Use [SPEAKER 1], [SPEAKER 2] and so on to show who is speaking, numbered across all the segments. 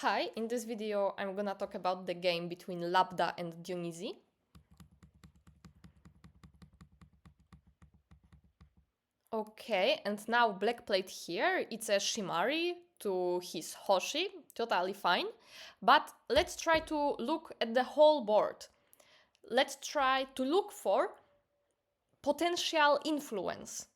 [SPEAKER 1] Hi, in this video I'm gonna talk about the game between Labda and Dionisiy. Okay, and now black played here, it's a Shimari to his Hoshi, totally fine. But let's try to look at the whole board. Let's try to look for potential influence.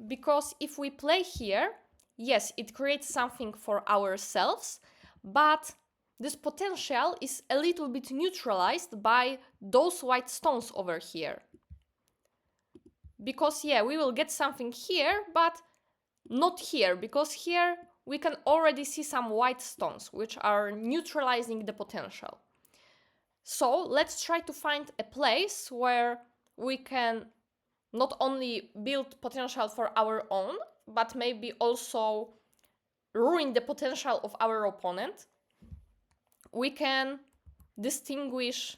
[SPEAKER 1] Because if we play here, yes, it creates something for ourselves, but this potential is a little bit neutralized by those white stones over here. Because yeah, we will get something here, but not here, because here we can already see some white stones, which are neutralizing the potential. So let's try to find a place where we can not only build potential for our own, but maybe also ruin the potential of our opponent. We can distinguish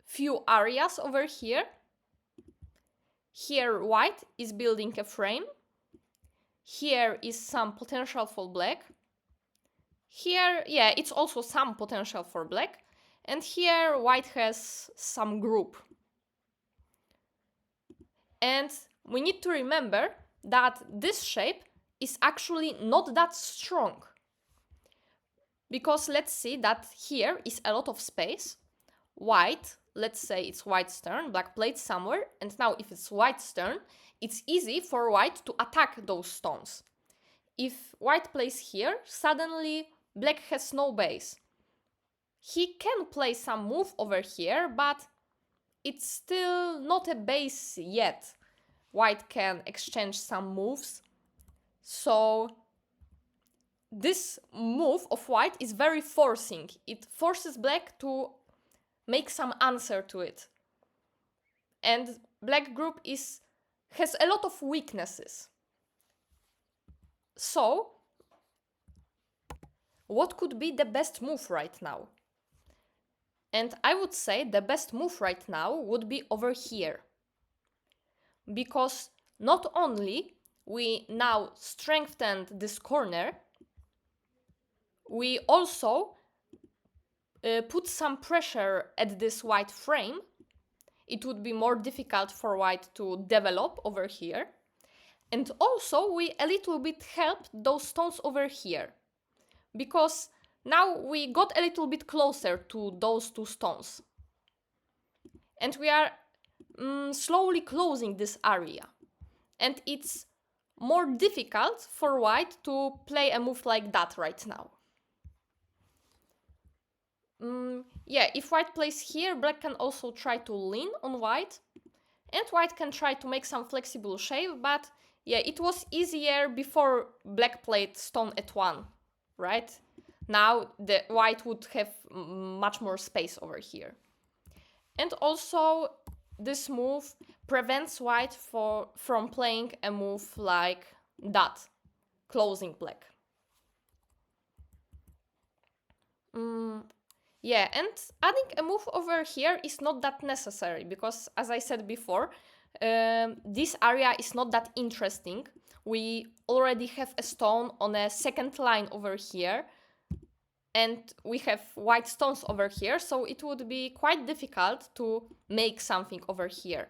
[SPEAKER 1] few areas over here. Here white is building a frame. Here is some potential for black. Here, yeah, it's also some potential for black. And here white has some group. And we need to remember that this shape is actually not that strong. Because let's see that here is a lot of space. White, let's say it's white's turn, black played somewhere, and now if it's white's turn, it's easy for white to attack those stones. If white plays here, suddenly black has no base. He can play some move over here, but it's still not a base yet. White can exchange some moves. So this move of white is very forcing. It forces black to make some answer to it. And black group has a lot of weaknesses. So what could be the best move right now? And I would say the best move right now would be over here. Because not only we now strengthened this corner, we also put some pressure at this white frame. It would be more difficult for white to develop over here. And also we a little bit helped those stones over here. Because now we got a little bit closer to those two stones. And we are slowly closing this area. And it's more difficult for white to play a move like that right now. Yeah, if white plays here, black can also try to lean on white. And white can try to make some flexible shape, but yeah, it was easier before black played stone at 1, right? Now the white would have much more space over here. And also this move prevents white from playing a move like that, closing black. Yeah, and adding a move over here is not that necessary because, as I said before, this area is not that interesting. We already have a stone on a second line over here, and we have white stones over here, so it would be quite difficult to make something over here.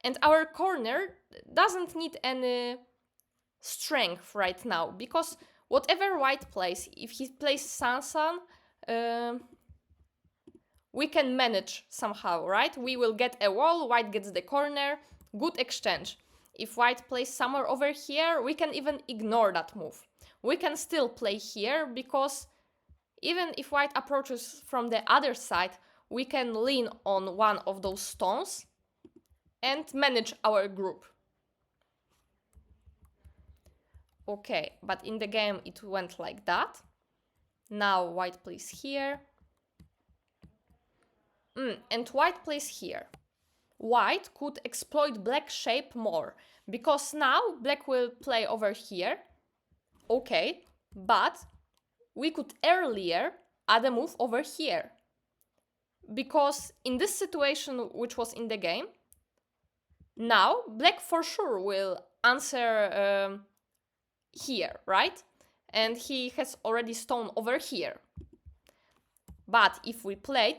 [SPEAKER 1] And our corner doesn't need any strength right now, because whatever white plays, if he plays Sezon, we can manage somehow, right? We will get a wall, white gets the corner, good exchange. If white plays somewhere over here, we can even ignore that move. We can still play here, because even if white approaches from the other side, we can lean on one of those stones and manage our group. Okay, but in the game it went like that. Now white plays here. And white plays here. White could exploit black shape more, because now black will play over here. Okay, but we could earlier add a move over here. Because in this situation, which was in the game, now black for sure will answer here, right? And he has already stone over here. But if we played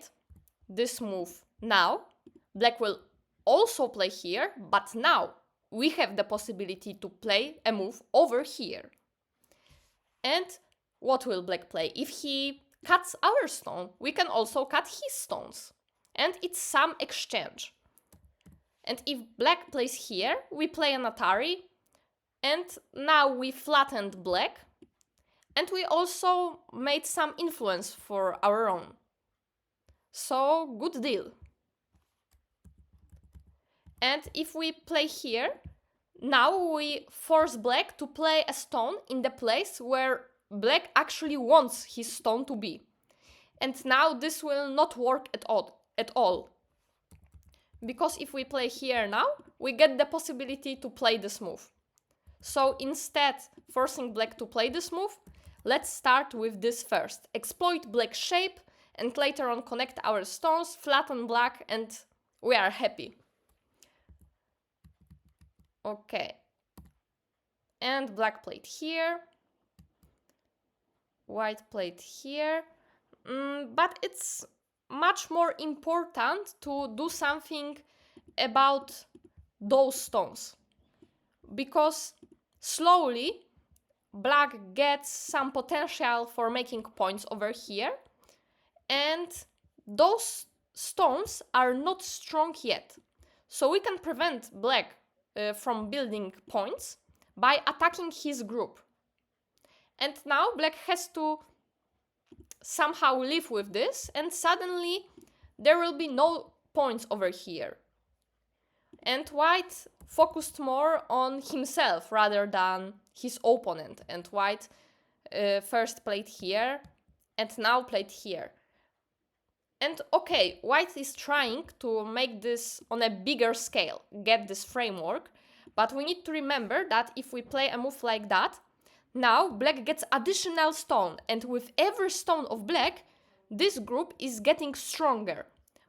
[SPEAKER 1] this move now, black will also play here, but now we have the possibility to play a move over here. And what will black play? If he cuts our stone, we can also cut his stones. And it's some exchange. And if black plays here, we play an Atari. And now we flattened black. And we also made some influence for our own. So, good deal. And if we play here, now we force black to play a stone in the place where black actually wants his stone to be. And now this will not work at all. Because if we play here now, we get the possibility to play this move. So instead forcing black to play this move, let's start with this first. Exploit black's shape and later on connect our stones, flatten black, and we are happy. Okay. And black played here. White played here. But it's much more important to do something about those stones. Because slowly black gets some potential for making points over here. And those stones are not strong yet. So we can prevent black from building points by attacking his group. And now black has to somehow live with this, and suddenly there will be no points over here. And white focused more on himself rather than his opponent. And white first played here and now played here. And okay, white is trying to make this on a bigger scale, get this framework, but we need to remember that if we play a move like that, now black gets additional stone, and with every stone of black, this group is getting stronger.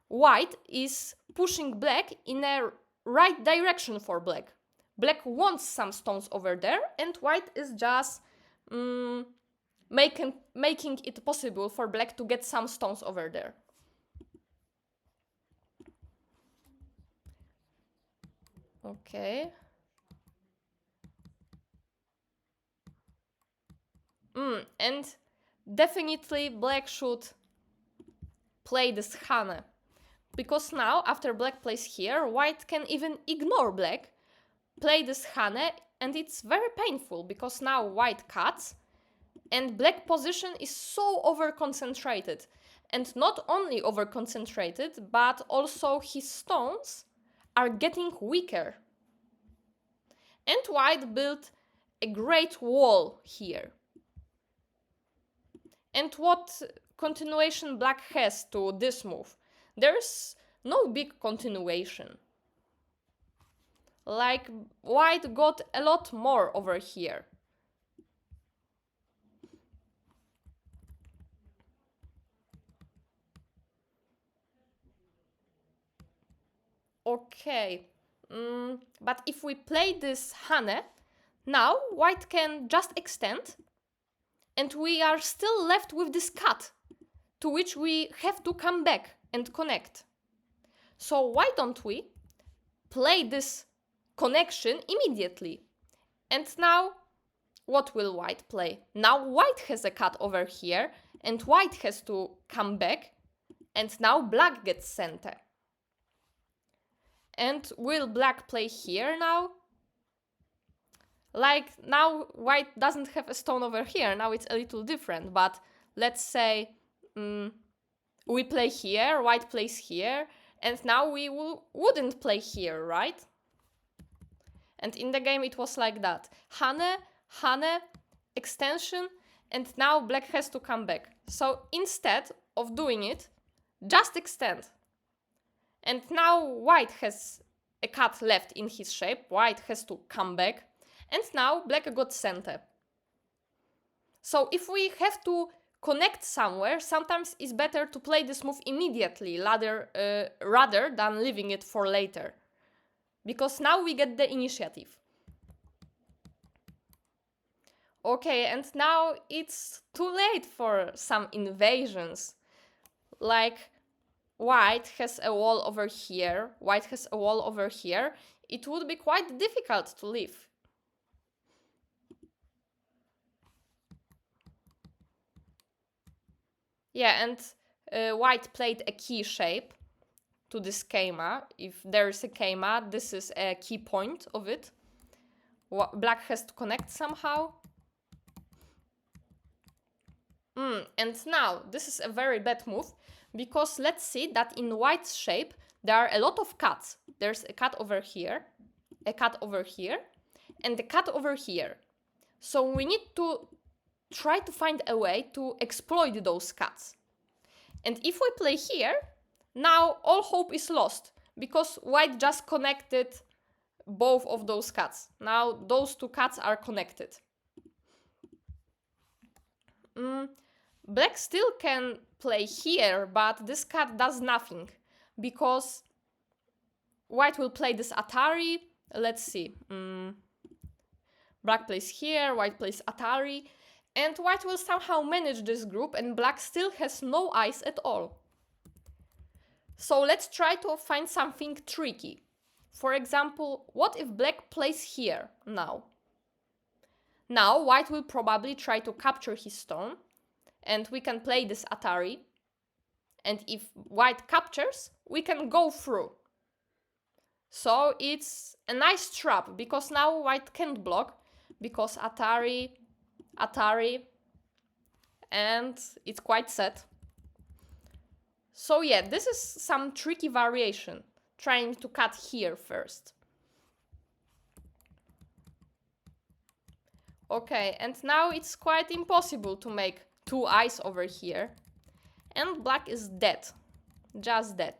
[SPEAKER 1] White is pushing black in a right direction for black. Black wants some stones over there, and white is just making it possible for black to get some stones over there. Okay. And definitely black should play this Hane. Because now, after black plays here, white can even ignore black, play this Hane, and it's very painful because now white cuts, and black position is so over-concentrated. And not only over-concentrated, but also his stones are getting weaker. And white built a great wall here. And what continuation black has to this move? There's no big continuation. Like, white got a lot more over here. Okay, but if we play this Hane, now white can just extend, and we are still left with this cut, to which we have to come back and connect. So why don't we play this connection immediately? And now, what will white play? Now white has a cut over here, and white has to come back, and now black gets center. And will black play here now? Like, now white doesn't have a stone over here, now it's a little different, but let's say we play here, white plays here, and now we wouldn't play here, right? And in the game it was like that. Hane, extension, and now black has to come back. So instead of doing it, just extend. And now white has a cut left in his shape, white has to come back, and now black got center. So if we have to connect somewhere, sometimes it's better to play this move immediately rather than leaving it for later. Because now we get the initiative. Okay, and now it's too late for some invasions. like white has a wall over here, white has a wall over here, it would be quite difficult to live. Yeah, and white played a key shape to this schema. If there's a schema, this is a key point of it. Black has to connect somehow. And now, this is a very bad move, because let's see that in white's shape, there are a lot of cuts. There's a cut over here, a cut over here, and a cut over here. So we need to try to find a way to exploit those cuts. And if we play here, now all hope is lost, because white just connected both of those cuts. Now those two cuts are connected. Black still can play here, but this cut does nothing, because white will play this Atari. Let's see. Black plays here, white plays Atari, and white will somehow manage this group, and black still has no eyes at all. So let's try to find something tricky. For example, what if black plays here now? Now white will probably try to capture his stone, and we can play this Atari. And if white captures, we can go through. So it's a nice trap, because now white can't block, because Atari, and it's quite sad. So yeah, this is some tricky variation, trying to cut here first. Okay, and now it's quite impossible to make two eyes over here. And black is dead. Just dead.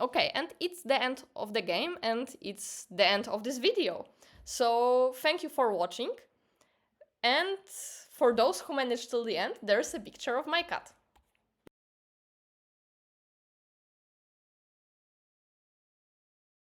[SPEAKER 1] Okay, and it's the end of the game, and it's the end of this video. So thank you for watching. And for those who managed till the end, there's a picture of my cat.